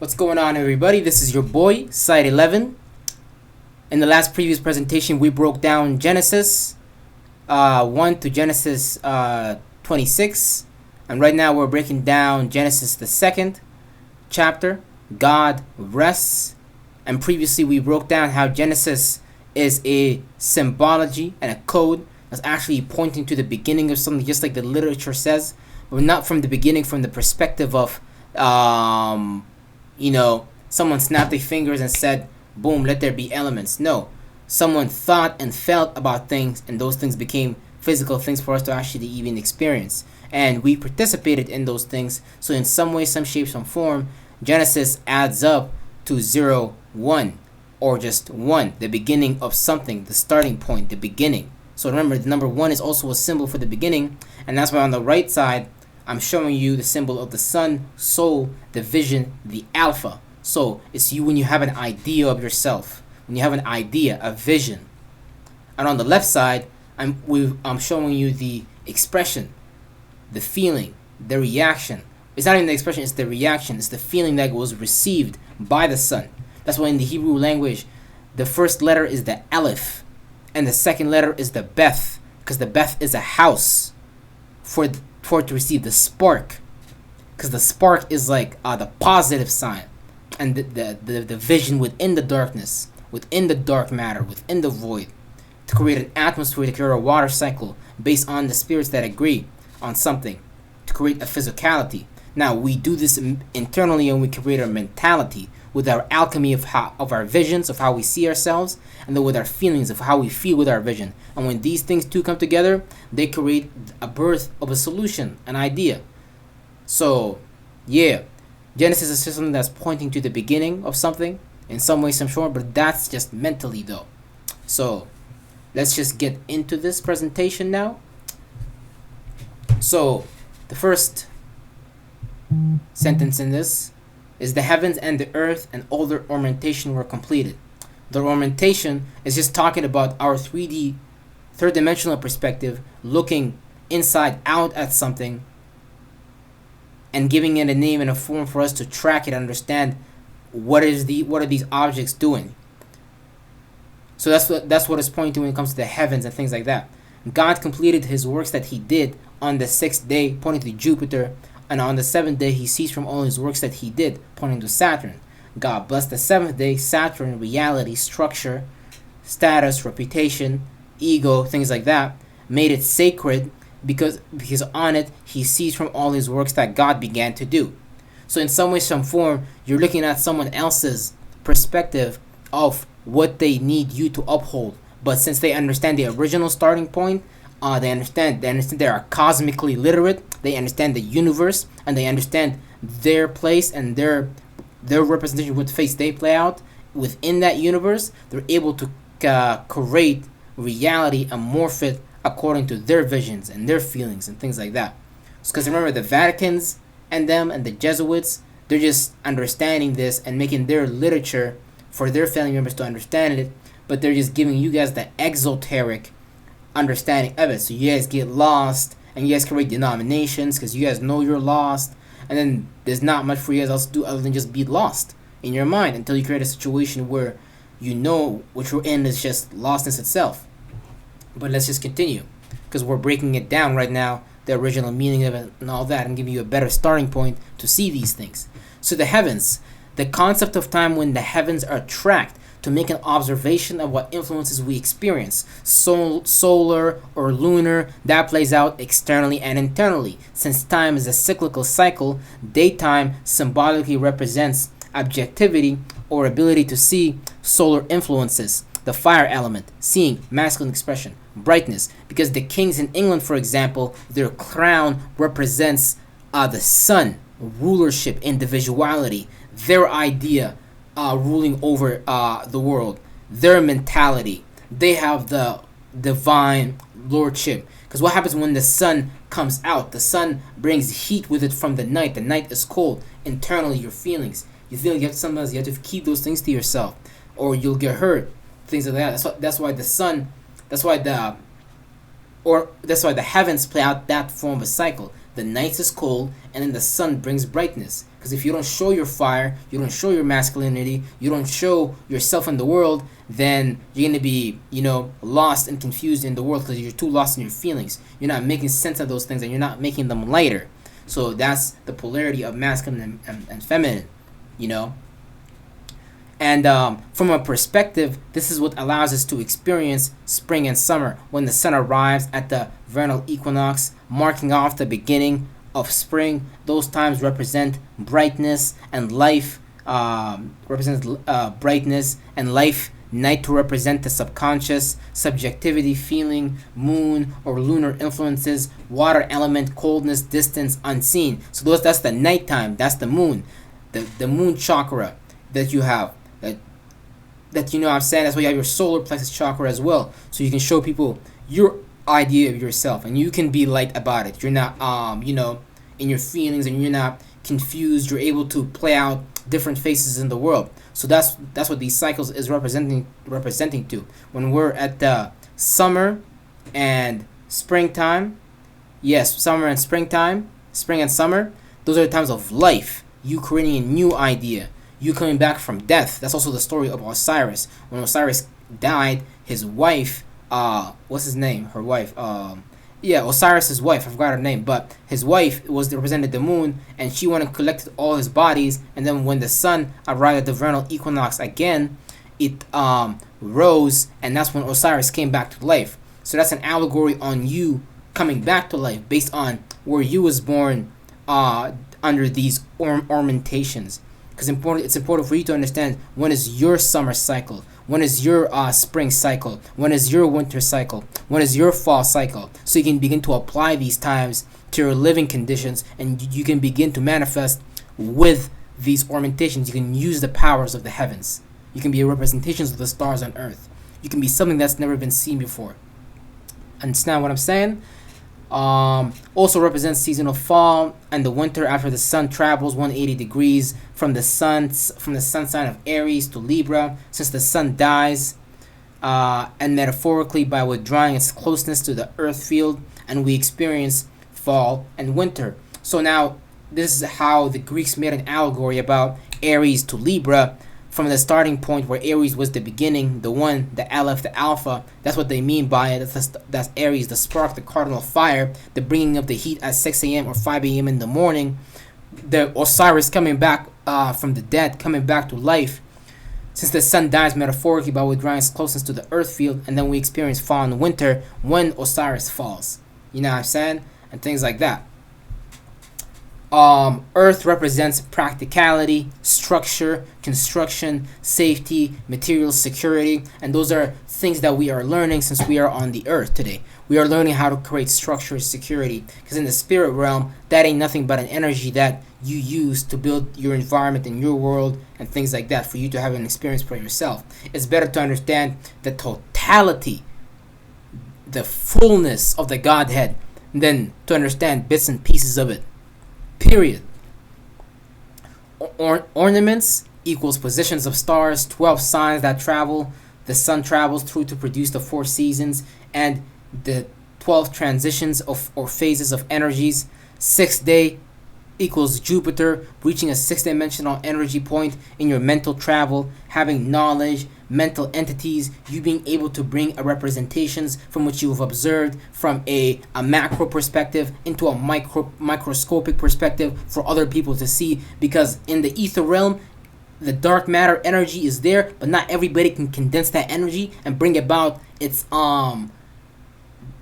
What's going on, everybody? This is your boy, Side 11. In the last previous presentation, we broke down Genesis 1 to Genesis 26. And right now, we're breaking down Genesis, the second chapter, God rests. And previously, we broke down how Genesis is a symbology and a code that's actually pointing to the beginning of something, just like the literature says, but not from the beginning, from the perspective of someone snapped their fingers and said, boom, let there be elements. No, someone thought and felt about things, and those things became physical things for us to actually even experience. And we participated in those things. So in some way, some shape, some form, Genesis adds up to 0, 1, or just 1, the beginning of something, the starting point, the beginning. So remember, the number 1 is also a symbol for the beginning, and that's why on the right side, I'm showing you the symbol of the sun, soul, the vision, the alpha. So it's you when you have an idea of yourself, when you have an idea, a vision. And on the left side, I'm showing you the expression, the feeling, the reaction. It's not even the expression, it's the reaction. It's the feeling that was received by the sun. That's why in the Hebrew language, the first letter is the Aleph, and the second letter is the beth, because the beth is a house for it to receive the spark, because the spark is like the positive sign, and the vision within the darkness, within the dark matter, within the void, to create an atmosphere, to create a water cycle based on the spirits that agree on something, to create a physicality. Now we do this internally, and we create a mentality with our alchemy of our visions, of how we see ourselves, and then with our feelings of how we feel with our vision. And when these things two come together, they create a birth of a solution, an idea. So, yeah, Genesis is just something that's pointing to the beginning of something, in some way, some form, but that's just mentally though. So, let's just get into this presentation now. So, the first sentence in this is the heavens and the earth and all their ornamentation were completed. The ornamentation is just talking about our 3D, third dimensional perspective, looking inside out at something and giving it a name and a form for us to track it and understand what are these objects doing. So that's what it's pointing to when it comes to the heavens and things like that. God completed his works that he did on the 6th day, pointing to Jupiter. And on the 7th day, he ceased from all his works that he did, pointing to Saturn. God blessed the 7th day, Saturn, reality, structure, status, reputation, ego, things like that, made it sacred because on it, he ceased from all his works that God began to do. So in some way, some form, you're looking at someone else's perspective of what they need you to uphold. But since they understand the original starting point, they understand they are cosmically literate, they understand the universe, and they understand their place and their representation, what face they play out within that universe. They're able to create reality and morph it according to their visions and their feelings and things like that. Because remember, the Vaticans and them and the Jesuits, they're just understanding this and making their literature for their family members to understand it, but they're just giving you guys the exoteric understanding of it, so you guys get lost and you guys create denominations because you guys know you're lost, and then there's not much for you guys else to do other than just be lost in your mind until you create a situation where you know what you're in is just lostness itself. But let's just continue, because we're breaking it down right now, the original meaning of it and all that, and giving you a better starting point to see these things. So the heavens, the concept of time when the heavens are tracked to make an observation of what influences we experience. Solar or lunar, that plays out externally and internally. Since time is a cyclical cycle, daytime symbolically represents objectivity or ability to see. Solar influences the fire element, seeing, masculine expression, brightness, because the kings in England, for example, their crown represents the sun, rulership, individuality, their idea ruling over the world, their mentality. They have the divine lordship. Because what happens when the sun comes out? The sun brings heat with it from the night. The night is cold. Internally, your feelings. You feel sometimes you have to keep those things to yourself, or you'll get hurt. Things like that. That's why the sun. That's why the heavens play out that form of a cycle. the night is cold, and then the sun brings brightness. Because if you don't show your fire, you don't show your masculinity, you don't show yourself in the world, then you're going to be, lost and confused in the world because you're too lost in your feelings. You're not making sense of those things and you're not making them lighter. So that's the polarity of masculine and feminine, you know. And from a perspective, this is what allows us to experience spring and summer when the sun arrives at the vernal equinox, marking off the beginning of spring. Those times represent brightness and life, brightness and life. Night to represent the subconscious, subjectivity, feeling, moon or lunar influences, water element, coldness, distance, unseen. So that's the nighttime. That's the moon, the moon chakra that you have. That I'm saying. That's why you have your solar plexus chakra as well. So you can show people your idea of yourself, and you can be light about it. You're not in your feelings, and you're not confused. You're able to play out different faces in the world. So that's what these cycles is representing to. When we're at the summer and springtime, yes, summer and springtime, spring and summer, those are the times of life. You creating a new idea. You coming back from death. That's also the story of Osiris. When Osiris died, his wife, what's his name? Her wife, Osiris's wife. I forgot her name, but his wife represented the moon, and she went and collected all his bodies. And then when the sun arrived at the vernal equinox again, it rose, and that's when Osiris came back to life. So that's an allegory on you coming back to life based on where you was born under these ornamentations. Because it's important for you to understand when is your summer cycle, when is your spring cycle, when is your winter cycle, when is your fall cycle, so you can begin to apply these times to your living conditions, and you can begin to manifest with these ornamentations. You can use the powers of the heavens. You can be representations of the stars on earth. You can be something that's never been seen before. Understand what I'm saying? Also represents seasonal fall and the winter after the sun travels 180 degrees from the sun sign of Aries to Libra, since the sun dies, and metaphorically by withdrawing its closeness to the earth field, and we experience fall and winter. So now this is how the Greeks made an allegory about Aries to Libra. From the starting point where Aries was the beginning, the one, the Aleph, the Alpha, that's what they mean by it. That's Aries, the spark, the cardinal fire, the bringing of the heat at 6 a.m. or 5 a.m. in the morning, the Osiris coming back from the dead, coming back to life. Since the sun dies metaphorically by withdrawing its closeness to the earth field, and then we experience fall and winter when Osiris falls. You know what I'm saying? And things like that. Earth represents practicality, structure, construction, safety, material security, and those are things that we are learning since we are on the earth today. We are learning how to create structure, security, because in the spirit realm, that ain't nothing but an energy that you use to build your environment and your world and things like that for you to have an experience for yourself. It's better to understand the totality, the fullness of the Godhead, than to understand bits and pieces of it. Period. Ornaments equals positions of stars, 12 signs that travel. The sun travels through to produce the 4 seasons and the 12 transitions or phases of energies. 6th day equals Jupiter reaching a 6th-dimensional energy point in your mental travel, having knowledge, mental entities, you being able to bring a representations from what you have observed from a macro perspective into a microscopic perspective for other people to see, because in the ether realm, the dark matter energy is there, but not everybody can condense that energy and bring about its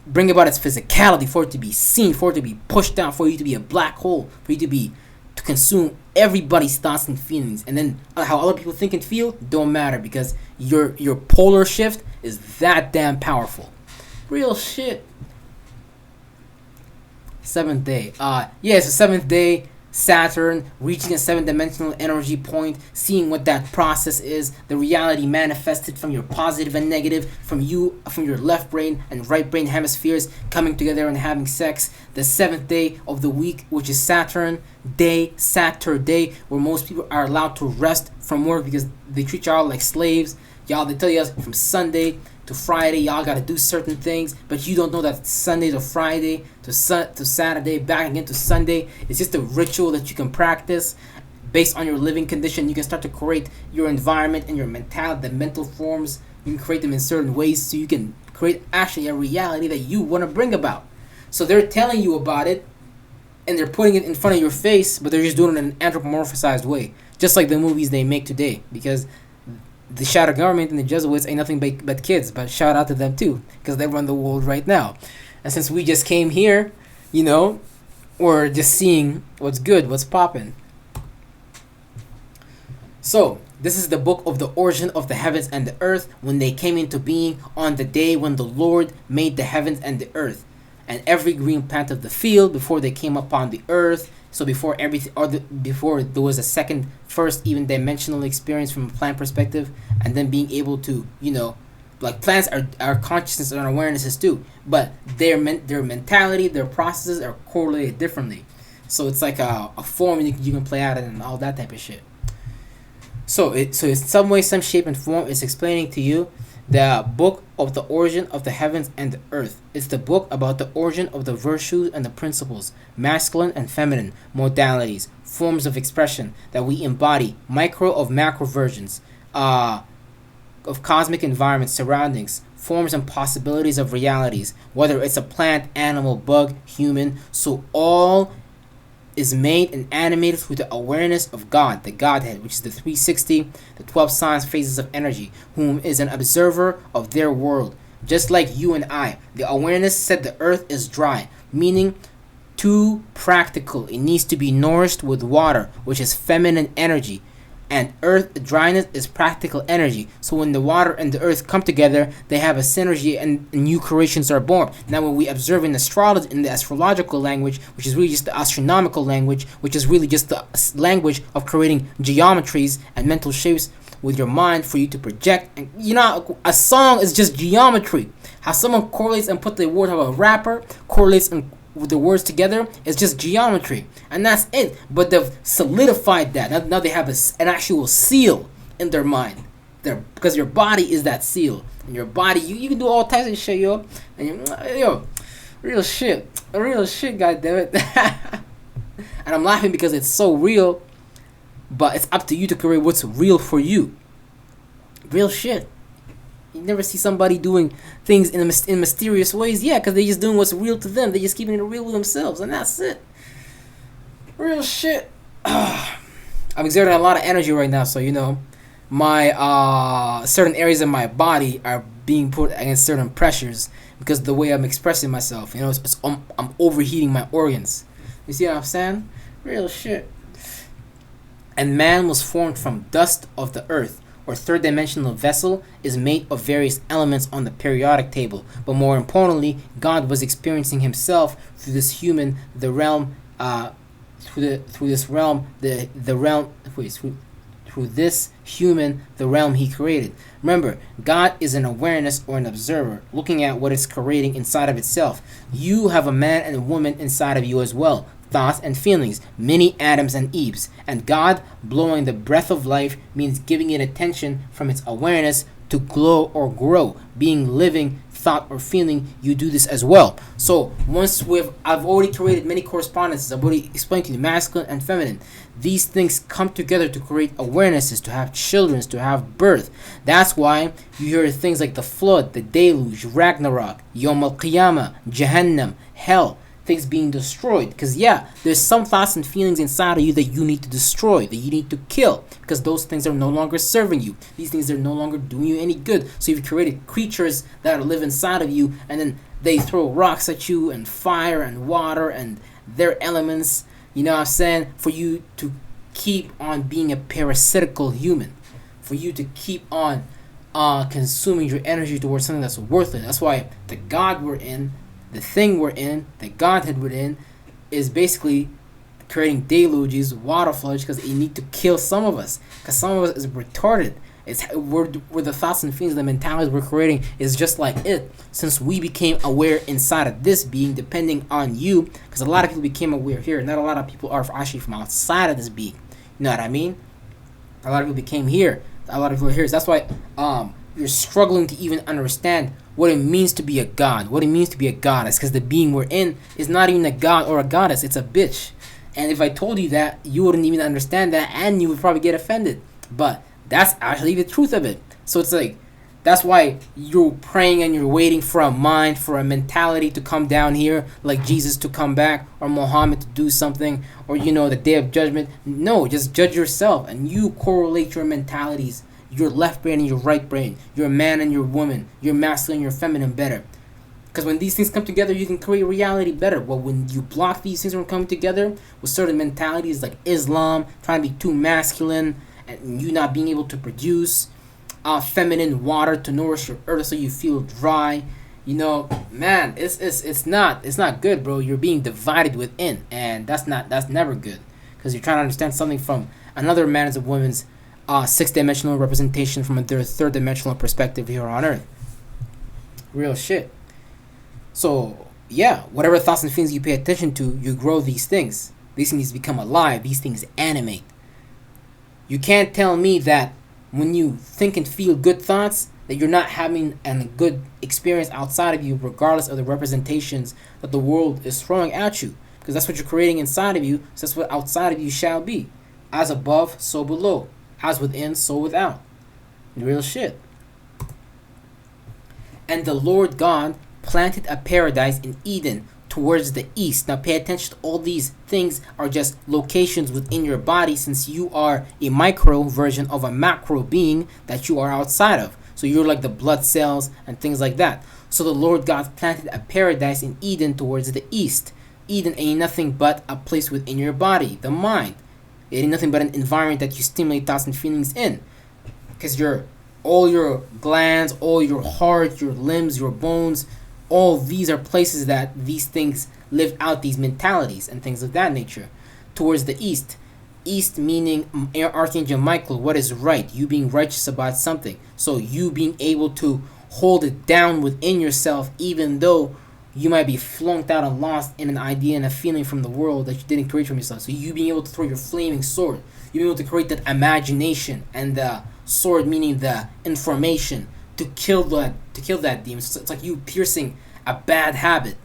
physicality, for it to be seen, for it to be pushed down, for you to be a black hole, for you to consume everybody's thoughts and feelings. And then how other people think and feel don't matter, because your polar shift is that damn powerful. Real shit. 7th day. It's the 7th day. Saturn reaching a 7th-dimensional energy point, seeing what that process is, the reality manifested from your positive and negative, from your left brain and right brain hemispheres coming together and having sex. The 7th day of the week, which is Saturday, where most people are allowed to rest from work because they treat y'all like slaves. They tell you from Sunday to Friday, y'all gotta do certain things, but you don't know that Sunday to Friday to Saturday, back again to Sunday. It's just a ritual that you can practice based on your living condition. You can start to create your environment and your mentality, the mental forms. You can create them in certain ways so you can create actually a reality that you want to bring about. So they're telling you about it, and they're putting it in front of your face, but they're just doing it in an anthropomorphized way, just like the movies they make today. Because the shadow government and the Jesuits ain't nothing but kids, but shout out to them too, because they run the world right now. And since we just came here, we're just seeing what's good, what's popping. So, this is the book of the origin of the heavens and the earth, when they came into being on the day when the Lord made the heavens and the earth, and every green plant of the field before they came upon the earth. So before everything, before there was a first even dimensional experience from a plant perspective, and then being able to, like plants are consciousness and awarenesses too, but their mentality, their processes are correlated differently. So it's like a form you can play out in and all that type of shit. So it's some way, some shape and form, it's explaining to you the book of the origin of the heavens and the earth. It's the book about the origin of the virtues and the principles, masculine and feminine modalities, forms of expression that we embody, micro of macro versions, of cosmic environment surroundings, forms and possibilities of realities, whether it's a plant, animal, bug, human. So all is made and animated through the awareness of God, the Godhead, which is the 360, the 12 signs, phases of energy, whom is an observer of their world, just like you and I. The awareness said the earth is dry, meaning too practical. It needs to be nourished with water, which is feminine energy. And earth dryness is practical energy. So when the water and the earth come together, they have a synergy and new creations are born. Now when we observe in astrology, in the astrological language, which is really just the astronomical language, which is really just the language of creating geometries and mental shapes with your mind for you to project. And a song is just geometry. How someone correlates and put the word of a rapper correlates and with the words together, it's just geometry, and that's it. But they've solidified that. Now they have an actual seal in their mind, because your body is that seal. And your body, you can do all types of shit, yo. And real shit, goddammit. And I'm laughing because it's so real, but it's up to you to create what's real for you. Real shit. You never see somebody doing things in mysterious ways. Yeah, because they're just doing what's real to them. They're just keeping it real with themselves, and that's it. Real shit. I'm exerting a lot of energy right now, so my certain areas of my body are being put against certain pressures because of the way I'm expressing myself. I'm overheating my organs. You see what I'm saying? Real shit. And man was formed from dust of the earth, or third dimensional vessel, is made of various elements on the periodic table. But more importantly, God was experiencing himself through this human, the realm, through this human, the realm he created. Remember, God is an awareness or an observer, looking at what it's creating inside of itself. You have a man and a woman inside of you as well. Thoughts and feelings, many Adams and Eves, and God blowing the breath of life means giving it attention from its awareness to glow or grow, being living thought or feeling. You do this as well. So once I've already created many correspondences. I've already explained to you masculine and feminine. These things come together to create awarenesses, to have children, to have birth. That's why you hear things like the flood, the deluge, Ragnarok, Yom al-Qiyamah, Jahannam, hell, things being destroyed. Because there's some thoughts and feelings inside of you that you need to destroy, that you need to kill, because those things are no longer serving you. These things are no longer doing you any good. So you've created creatures that live inside of you, and then they throw rocks at you and fire and water and their elements, you know what I'm saying, for you to keep on being a parasitical human, for you to keep on consuming your energy towards something that's worthless. That's why the God we're in, the thing we're in, the Godhead we're in, is basically creating deluges, water floods, because you need to kill some of us. Because some of us is retarded. We're the thoughts and feelings, the mentalities we're creating is just like it. Since we became aware inside of this being, depending on you, because a lot of people became aware here. Not a lot of people are actually from outside of this being. You know what I mean? A lot of people became here. A lot of people are here. So that's why you're struggling to even understand what it means to be a god, what it means to be a goddess, because the being we're in is not even a god or a goddess, it's a bitch. And if I told you that, you wouldn't even understand that, and you would probably get offended. But that's actually the truth of it. So it's like, that's why you're praying and you're waiting for a mind, for a mentality to come down here, like Jesus to come back, or Muhammad to do something, or the day of judgment. No, just judge yourself, and you correlate your mentalities, your left brain and your right brain, your man and your woman, your masculine and your feminine better. Because when these things come together, you can create reality better. But when you block these things from coming together with certain mentalities like Islam, trying to be too masculine, and you not being able to produce feminine water to nourish your earth so you feel dry, man, it's not good, bro. You're being divided within, and that's never good, because you're trying to understand something from another man's or woman's six-dimensional representation from their third-dimensional perspective here on earth. Real shit. So yeah, whatever thoughts and feelings you pay attention to, you grow these things. These things become alive. These things animate. You can't tell me that when you think and feel good thoughts, that you're not having a good experience outside of you, regardless of the representations that the world is throwing at you. Because that's what you're creating inside of you, so that's what outside of you shall be. As above, so below. As within, so without. Real shit. And the Lord God planted a paradise in Eden towards the east. Now pay attention to all these things are just locations within your body, since you are a micro version of a macro being that you are outside of. So you're like the blood cells and things like that. So the Lord God planted a paradise in Eden towards the east. Eden ain't nothing but a place within your body, the mind. It ain't nothing but an environment that you stimulate thoughts and feelings in. Because all your glands, all your heart, your limbs, your bones, all these are places that these things live out, these mentalities and things of that nature. Towards the east. East meaning Archangel Michael, what is right? You being righteous about something. So you being able to hold it down within yourself, even though you might be flunked out and lost in an idea and a feeling from the world that you didn't create from yourself. So you being able to throw your flaming sword. You being able to create that imagination, and the sword meaning the information, to kill that demon. So it's like you piercing a bad habit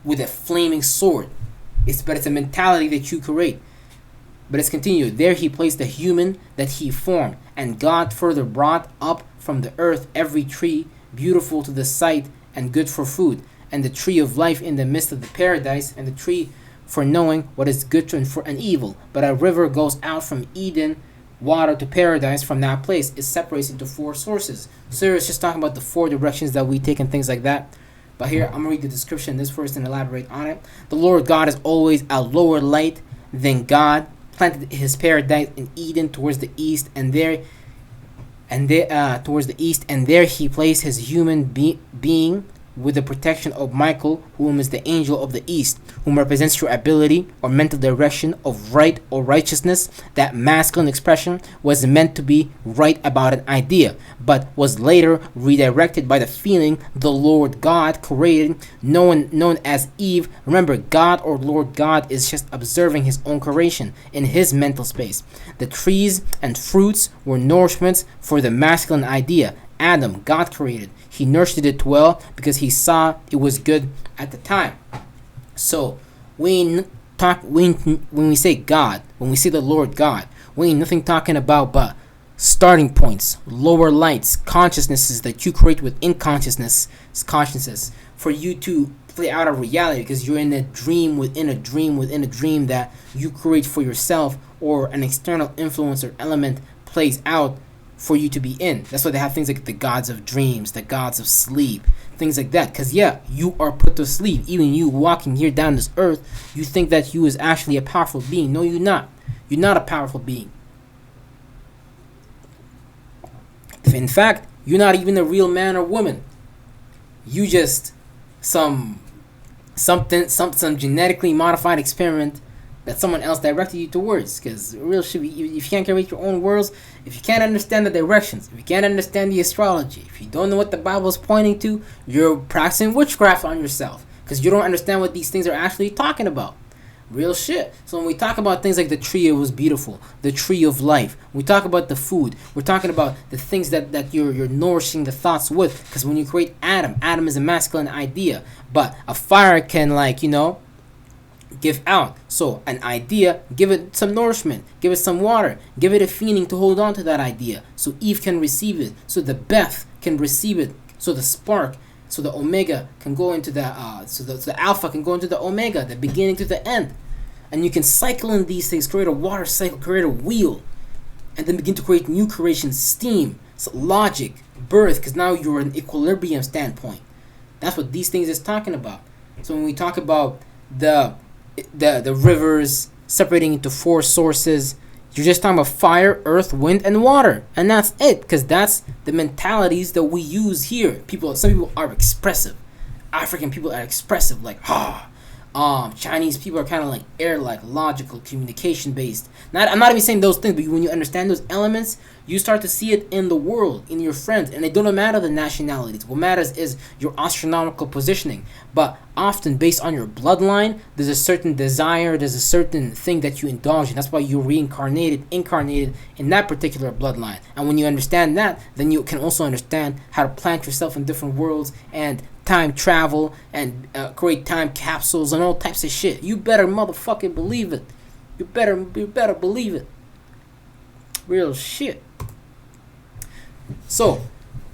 with a flaming sword. But it's a mentality that you create. But it's continued. There he placed the human that he formed, and God further brought up from the earth every tree, beautiful to the sight and good for food, and the tree of life in the midst of the paradise, and the tree for knowing what is good and evil. But a river goes out from Eden water to paradise. From that place it separates into four sources. So it's just talking about the four directions that we take and things like that. But here I'm going to read the description in this verse and elaborate on it. The Lord God is always a lower light than God, planted his paradise in Eden towards the east, and there he placed his human being with the protection of Michael, whom is the angel of the east, whom represents your ability or mental direction of right or righteousness. That masculine expression was meant to be right about an idea, but was later redirected by the feeling the Lord God created, known as Eve. Remember, God or Lord God is just observing his own creation in his mental space. The trees and fruits were nourishments for the masculine idea. Adam, God created. He nurtured it well because he saw it was good at the time. So when we say God, when we say the Lord God, we ain't nothing talking about but starting points, lower lights, consciousnesses that you create within consciousnesses for you to play out a reality, because you're in a dream within a dream within a dream that you create for yourself, or an external influence or element plays out for you to be in. That's why they have things like the gods of dreams, the gods of sleep, things like that. Because yeah, you are put to sleep. Even you walking here down this earth, you think that you is actually a powerful being. No, you're not. You're not a powerful being. In fact, you're not even a real man or woman. You just some genetically modified experiment that someone else directed you towards. Because real shit, if you can't create your own worlds, if you can't understand the directions, if you can't understand the astrology, if you don't know what the Bible is pointing to, you're practicing witchcraft on yourself, because you don't understand what these things are actually talking about. Real shit. So when we talk about things like the tree, it was beautiful. The tree of life. We talk about the food. We're talking about the things that you're nourishing the thoughts with. Because when you create Adam is a masculine idea, but a fire can give out. So an idea, give it some nourishment, give it some water, give it a feeling to hold on to that idea. So Eve can receive it. So the beth can receive it. So the spark. So the omega can go into the the alpha can go into the omega, the beginning to the end, and you can cycle in these things, create a water cycle, create a wheel, and then begin to create new creations, steam, so logic, birth, because now you're in equilibrium standpoint. That's what these things is talking about. So when we talk about the rivers separating into four sources, you're just talking about fire, earth, wind, and water, and that's it. Because that's the mentalities that we use here. Some people are expressive. African people are expressive, like Chinese people are kind of like air-like, logical, communication-based. I'm not even saying those things, but when you understand those elements, you start to see it in the world, in your friends, and it don't matter the nationalities. What matters is your astronomical positioning. But often, based on your bloodline, there's a certain desire, there's a certain thing that you indulge in. That's why you're incarnated in that particular bloodline. And when you understand that, then you can also understand how to plant yourself in different worlds and time travel and create time capsules and all types of shit. You better motherfucking believe it. You better believe it. Real shit. So,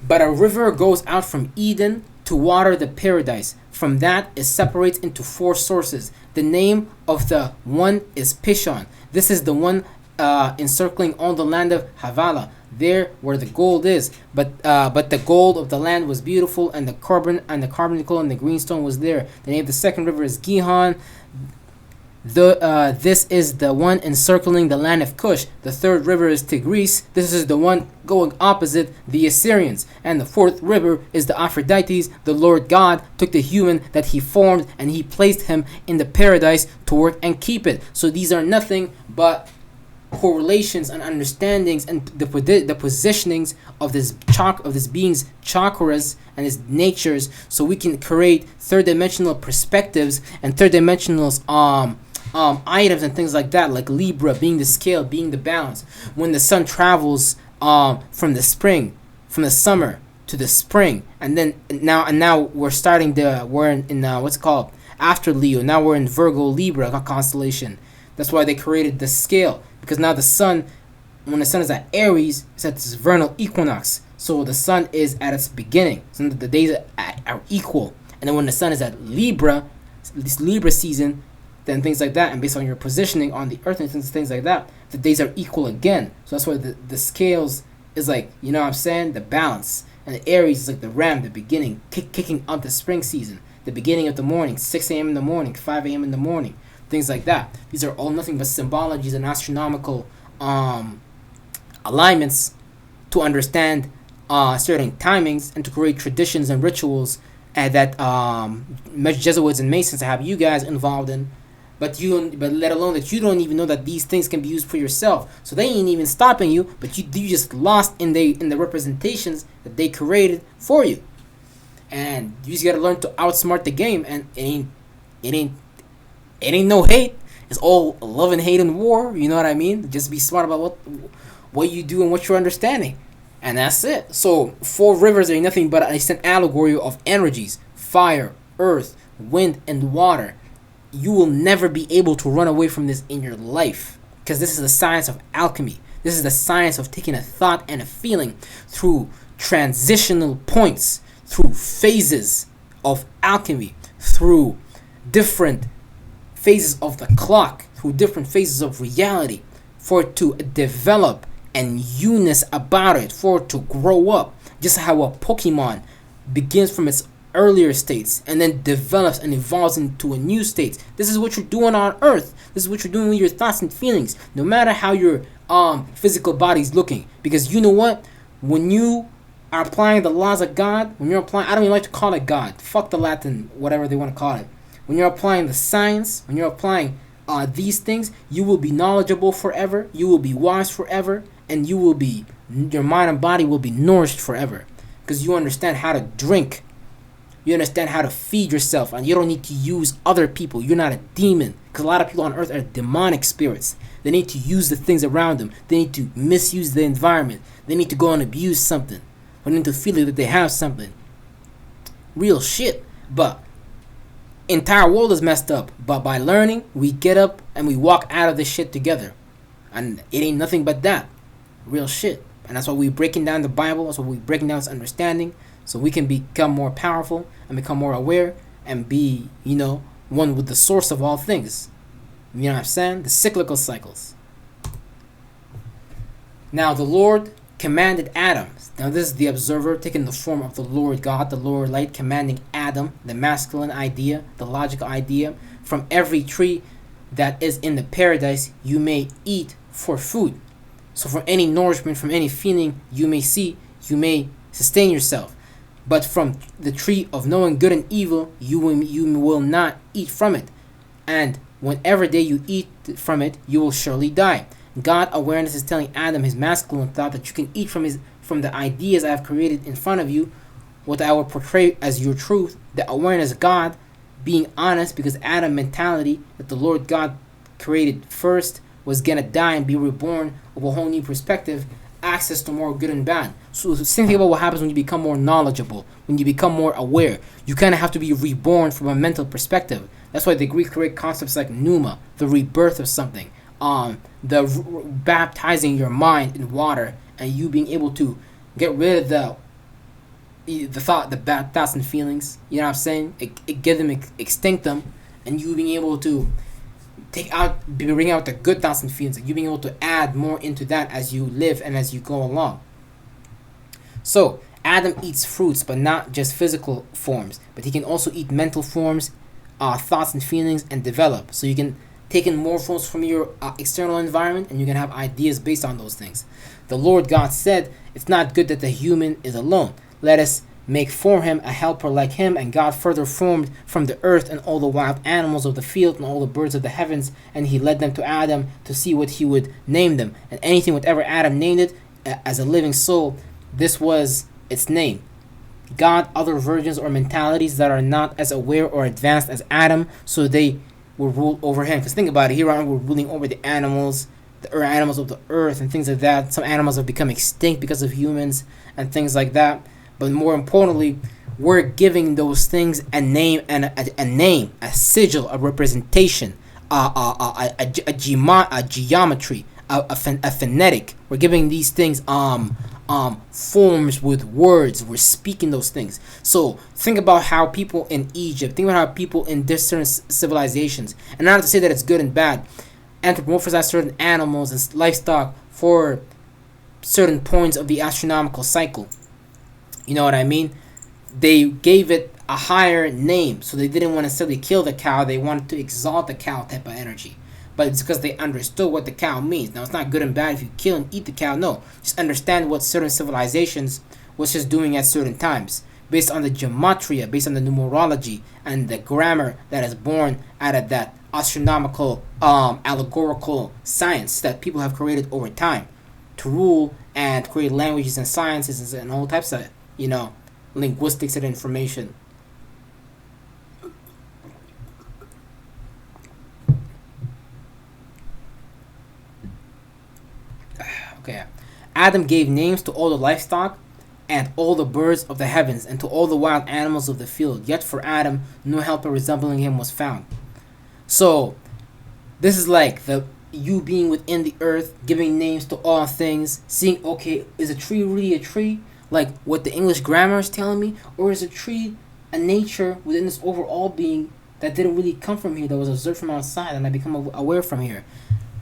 but a river goes out from Eden to water the paradise. From that, it separates into four sources. The name of the one is Pishon. This is the one encircling all the land of Havala, there where the gold is. But the gold of the land was beautiful, and the carbuncle and the greenstone was there. The name of the second river is Gihon. This is the one encircling the land of Cush. The third river is Tigris. This is the one going opposite the Assyrians. And the fourth river is the Aphrodites. The Lord God took the human that he formed and he placed him in the paradise to work and keep it. So these are nothing but correlations and understandings and the positionings of this being's chakras and his natures, so we can create third dimensional perspectives and third dimensional items and things like that, like Libra being the scale, being the balance. When the sun travels from the summer to the spring, and then now we're in what's called after Leo. Now we're in Virgo Libra constellation. That's why they created the scale, because now the sun, when the sun is at Aries, it's at this vernal equinox. So the sun is at its beginning. So the days are equal. And then when the sun is at Libra, this Libra season, then things like that, and based on your positioning on the earth and things like that, the days are equal again. So that's why the scales is like, you know what I'm saying, the balance. And the Aries is like the ram, the beginning, kicking up the spring season, the beginning of the morning, 6 a.m. in the morning, 5 a.m. in the morning, things like that. These are all nothing but symbologies and astronomical alignments to understand certain timings and to create traditions and rituals that Jesuits and Masons have you guys involved in. But let alone that you don't even know that these things can be used for yourself. So they ain't even stopping you, but you just lost in the representations that they created for you. And you just gotta learn to outsmart the game. And it ain't no hate. It's all love and hate and war. You know what I mean? Just be smart about what you do and what you're understanding, and that's it. So 4 rivers are nothing but an allegory of energies: fire, earth, wind, and water. You will never be able to run away from this in your life, because this is the science of alchemy. This is the science of taking a thought and a feeling through transitional points, through phases of alchemy, through different phases of the clock, through different phases of reality, for it to develop and uniqueness about it, for it to grow up. Just how a Pokemon begins from its earlier states and then develops and evolves into a new state. This is what you're doing on Earth. This is what you're doing with your thoughts and feelings, no matter how your physical body's looking. Because you know what? When you are applying the laws of God, when you're applying, I don't even like to call it God. Fuck the Latin, whatever they want to call it. When you're applying the science, when you're applying these things, you will be knowledgeable forever. You will be wise forever, and your mind and body will be nourished forever, because you understand how to drink You understand how to feed yourself, and you don't need to use other people. You're not a demon. Because a lot of people on earth are demonic spirits. They need to use the things around them. They need to misuse the environment. They need to go and abuse something. They need to feel that they have something. Real shit. But entire world is messed up. But by learning, we get up and we walk out of this shit together. And it ain't nothing but that. Real shit. And that's why we're breaking down the Bible. That's why we're breaking down its understanding. So we can become more powerful and become more aware and be, one with the source of all things. You know what I'm saying? The cyclical cycles. Now the Lord commanded Adam. Now this is the observer taking the form of the Lord God, the Lord Light, commanding Adam, the masculine idea, the logical idea, from every tree that is in the paradise you may eat for food. So from any nourishment, from any feeling you may see, you may sustain yourself. But from the tree of knowing good and evil, you will not eat from it. And whenever day you eat from it, you will surely die. God awareness is telling Adam, his masculine thought, that you can eat from the ideas I have created in front of you, what I will portray as your truth. The awareness God being honest, because Adam mentality that the Lord God created first was gonna die and be reborn of a whole new perspective, access to more good and bad. So think about what happens when you become more knowledgeable, when you become more aware. You kind of have to be reborn from a mental perspective. That's why the Greek create concepts like pneuma, the rebirth of something, baptizing your mind in water, and you being able to get rid of the bad thoughts and feelings. You know what I'm saying? It get them, extinct them, and you being able to bring out the good thoughts and feelings, and you being able to add more into that as you live and as you go along. So Adam eats fruits, but not just physical forms, but he can also eat mental forms, thoughts and feelings, and develop. So you can take in more forms from your external environment, and you can have ideas based on those things. The Lord God said, "It's not good that the human is alone. Let us make for him a helper like him." And God further formed from the earth and all the wild animals of the field and all the birds of the heavens, and he led them to Adam to see what he would name them. And anything whatever Adam named it as a living soul, this was its name. God, other virgins or mentalities that are not as aware or advanced as Adam, so they will rule over him. Because think about it, here on we're ruling over the animals, animals of the earth and things like that. Some animals have become extinct because of humans and things like that. But more importantly, we're giving those things a name and a sigil, a representation, a geometry, a phonetic. We're giving these things forms with words. We're speaking those things. So think about how people in Egypt, think about how people in different civilizations, and not to say that it's good and bad, anthropomorphize certain animals and livestock for certain points of the astronomical cycle. You know what I mean? They gave it a higher name, so they didn't want to necessarily kill the cow. They wanted to exalt the cow type of energy. But it's because they understood what the cow means. Now, it's not good and bad if you kill and eat the cow. No, just understand what certain civilizations was just doing at certain times, based on the gematria, based on the numerology and the grammar that is born out of that astronomical, allegorical science that people have created over time to rule and create languages and sciences and all types of, linguistics and information. Okay. Adam gave names to all the livestock and all the birds of the heavens and to all the wild animals of the field. Yet for Adam, no helper resembling him was found. So, this is like you being within the earth, giving names to all things, seeing, okay, is a tree really a tree? Like what the English grammar is telling me? Or is a tree a nature within this overall being that didn't really come from here, that was observed from outside, and I become aware from here?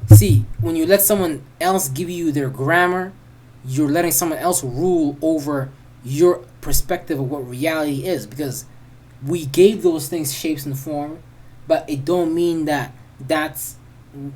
See, when you let someone else give you their grammar, you're letting someone else rule over your perspective of what reality is, because we gave those things shapes and form, but it don't mean that that's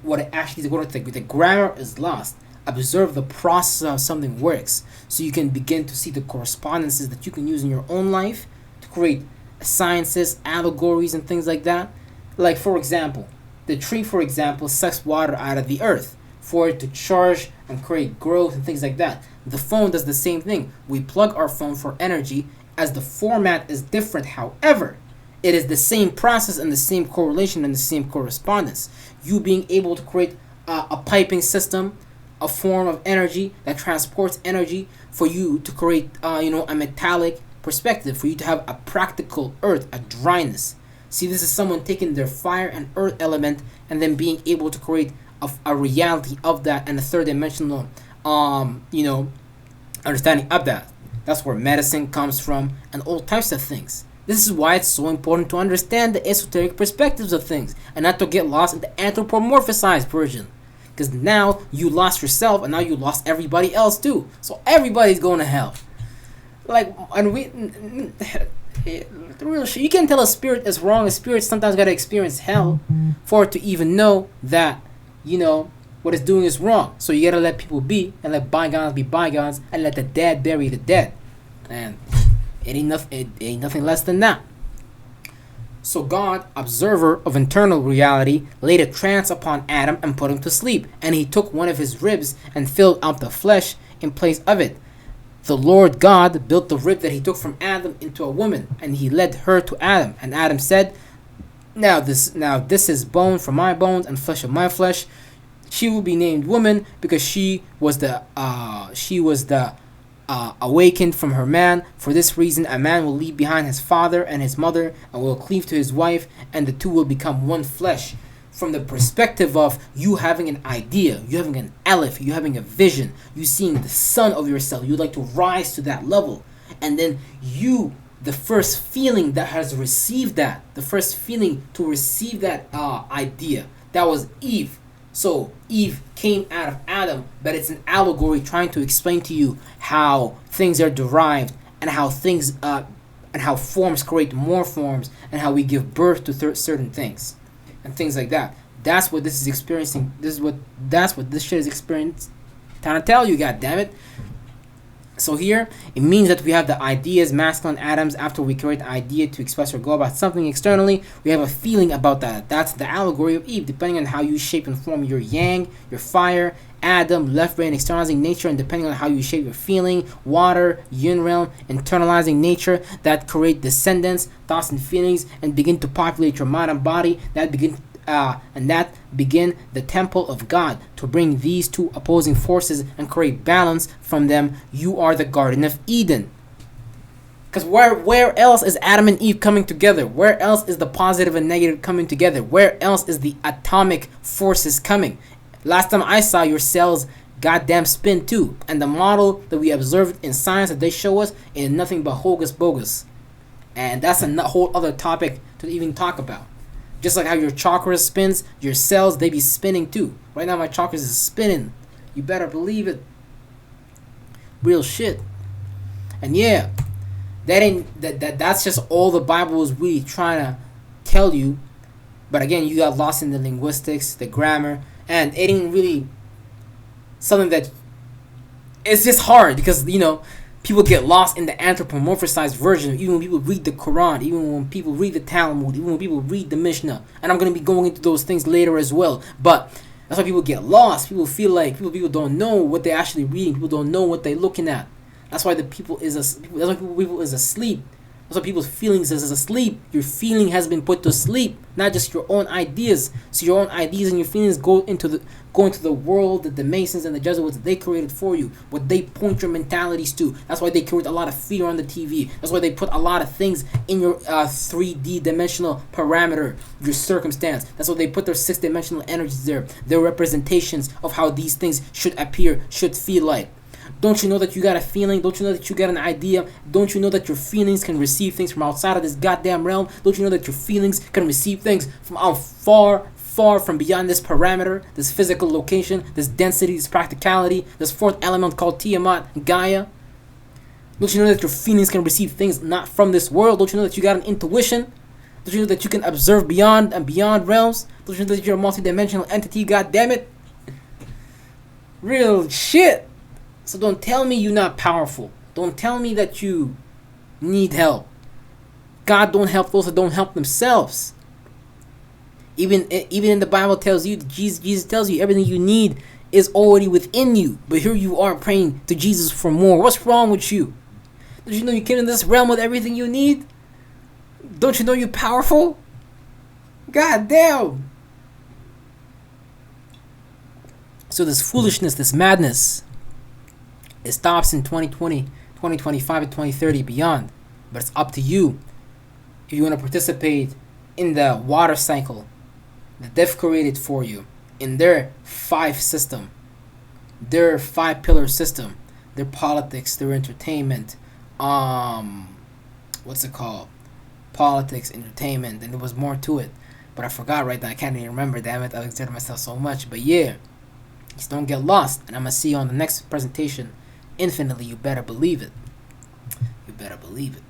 what it actually is going to take. The grammar is lost. Observe the process of how something works, so you can begin to see the correspondences that you can use in your own life to create sciences, allegories, and things like that. Like, for example, the tree, for example, sucks water out of the earth for it to charge and create growth and things like that. The phone does the same thing. We plug our phone for energy as the format is different. However, it is the same process and the same correlation and the same correspondence. You being able to create a piping system, a form of energy that transports energy for you to create, a metallic perspective, for you to have a practical earth, a dryness. See, this is someone taking their fire and earth element and then being able to create a reality of that and a third dimensional, understanding of that. That's where medicine comes from and all types of things. This is why it's so important to understand the esoteric perspectives of things and not to get lost in the anthropomorphized version. Because now you lost yourself and now you lost everybody else too. So everybody's going to hell. The real shit. You can't tell a spirit is wrong. A spirit sometimes got to experience hell for it to even know that, what it's doing is wrong. So you got to let people be and let bygones be bygones and let the dead bury the dead. And it ain't nothing less than that. So God, observer of internal reality, laid a trance upon Adam and put him to sleep. And he took one of his ribs and filled out the flesh in place of it. The Lord God built the rib that he took from Adam into a woman, and he led her to Adam. And Adam said, Now this is bone from my bones and flesh of my flesh. She will be named woman because she was the awakened from her man. For this reason, a man will leave behind his father and his mother and will cleave to his wife, and the two will become one flesh. From the perspective of you having an idea, you having an Aleph, you having a vision, you seeing the son of yourself, you'd like to rise to that level. And then you, the first feeling that has received that, the first feeling to receive that idea, that was Eve. So Eve came out of Adam, but it's an allegory trying to explain to you how things are derived and how things and how forms create more forms and how we give birth to certain things and things like that. That's what this is experiencing. That's what this shit is experiencing. Trying to tell you, goddammit. So here, it means that we have the ideas, masculine atoms. After we create the idea to express or go about something externally, we have a feeling about that. That's the allegory of Eve, depending on how you shape and form your yang, your fire, Adam, left brain, externalizing nature, and depending on how you shape your feeling, water, yin realm, internalizing nature, that create descendants, thoughts and feelings, and begin to populate your mind and body, that begin the temple of God to bring these two opposing forces and create balance from them. You are the Garden of Eden. Because where else is Adam and Eve coming together? Where else is the positive and negative coming together? Where else is the atomic forces coming? Last time I saw, your cells goddamn spin too. And the model that we observed in science that they show us is nothing but hocus pocus. And that's a whole other topic to even talk about. Just like how your chakras spins, your cells, they be spinning too. Right now my chakras is spinning. You better believe it. Real shit. And yeah, that's just all the Bible is really trying to tell you. But again, you got lost in the linguistics, the grammar, and it ain't really something that it's just hard because people get lost in the anthropomorphized version. Even when people read the Quran, even when people read the Talmud, even when people read the Mishnah, and I'm gonna be going into those things later as well. But that's why people get lost. People feel like people don't know what they're actually reading. People don't know what they're looking at. That's why people is asleep. That's why people's feelings is asleep. Your feeling has been put to sleep, not just your own ideas. So your own ideas and your feelings go into the world that the Masons and the Jesuits they created for you. What they point your mentalities to. That's why they create a lot of fear on the TV. That's why they put a lot of things in your 3D dimensional parameter, your circumstance. That's why they put their 6-dimensional energies there. Their representations of how these things should appear, should feel like. Don't you know that you got a feeling? Don't you know that you got an idea? Don't you know that your feelings can receive things from outside of this goddamn realm? Don't you know that your feelings can receive things from out far from beyond this parameter, this physical location, this density, this practicality, this fourth element called Tiamat, Gaia? Don't you know that your feelings can receive things not from this world? Don't you know that you got an intuition? Don't you know that you can observe beyond and beyond realms? Don't you know that you're a multidimensional entity, goddammit? Real shit. So don't tell me you're not powerful. Don't tell me that you need help. God don't help those that don't help themselves. Even in the Bible tells you, Jesus tells you everything you need is already within you. But here you are praying to Jesus for more. What's wrong with you? Don't you know you came in this realm with everything you need? Don't you know you're powerful? God damn. So this foolishness, this madness, it stops in 2020, 2025, and 2030 beyond. But it's up to you if you want to participate in the water cycle that they've created for you in their 5 system, their 5 pillar system, their politics, their entertainment, what's it called? Politics, entertainment, and there was more to it. But I forgot right now. I can't even remember, damn it. I exerted myself so much. But yeah, just don't get lost. And I'm going to see you on the next presentation. Infinitely, you better believe it. You better believe it.